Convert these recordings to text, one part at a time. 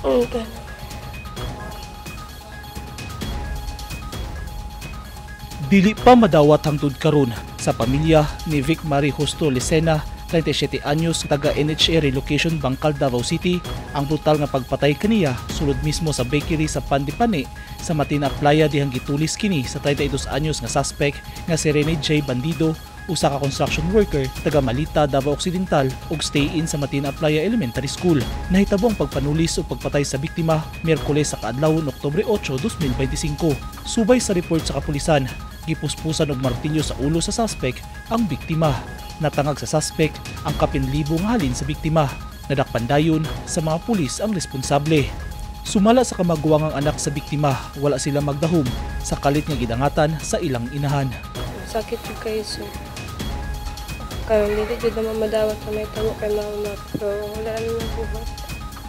Okay. Dili pa madawat hangtod karon sa pamilya ni Vic Marie Justo Licena, 37 anyos, taga NHA Relocation Bangkal, Davao City, ang brutal nga pagpatay kaniya sulod mismo sa bakery sa Pandipani sa Matina Playa dihang gitulis kini sa 32 anyos nga suspect nga si Rene J. Bandido, usa ka construction worker taga Malita, Davao Occidental ug stay-in sa Matina Playa Elementary School. Nahitabo ang pagpanulis o pagpatay sa biktima Miyerkules sa kaadlawon Oktubre 8, 2025. Subay sa report sa kapulisan, gipuspusan og martilyo sa ulo sa suspect ang biktima. Natangag sa suspect ang kapinlibong halin sa biktima. Nadakpan dayon sa mga pulis ang responsable. Sumala sa kamaguwang ang anak sa biktima, wala sila magdahom sa kalit nga gidangatan sa ilang inahan. Sakit yung kayo, so. Kaya hindi dito naman madawat na may tamo kay mama. Pero wala naman ang buhat.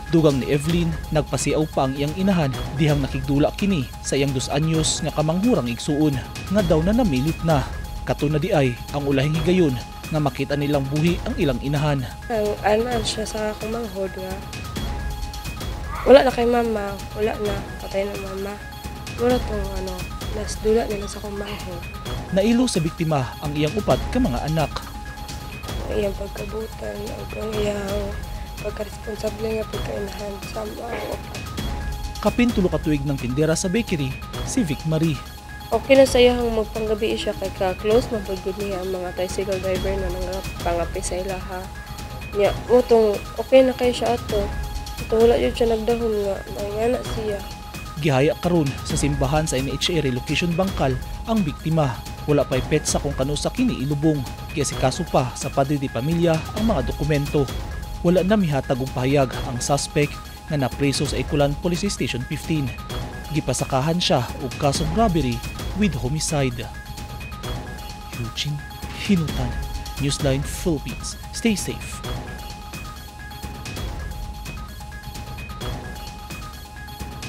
Dugang ni Evelyn, nagpasiaw pa ang iyang inahan dihang nakigdula kini sa iyang 2 anyos nga kamanghurang igsuon nga daw na namilit na. Katuna di ay ang ulahing higayon nga makita nilang buhi ang ilang inahan. Ang anan siya sa akong manghod nga. Wala na kay mama. Wala na. Patay na mama. Wala tong last dula nila sa akong manghod. Nailo sa biktima ang iyang upat ka mga anak. Ang iyang pagkabutan. Ang iyang pagka-responsable nga pagkainahan sa mga upat. Kapin tulo ka tuig ng tindera sa bakery, si Vic Marie. Okay na sa iyang magpanggabi siya kay ka-close mapagod niya ang mga tricycle driver na nangapangapi sa ilaha. Nya, okay na kay siya ato. Ito wala yun siya nagdahom nga, may siya. Gihaya karon sa simbahan sa NHA Relocation Bangkal ang biktima. Wala pa'y petsa kung kanusa kini ilubong. Kaya si kaso pa sa padre di pamilya ang mga dokumento. Wala na mihatag og pahayag ang suspect nga napreso sa Ikulan Police Station 15. Gipasakahan siya og kasong robbery with homicide. Eugene Hinutan, Newsline Philippines. Stay safe.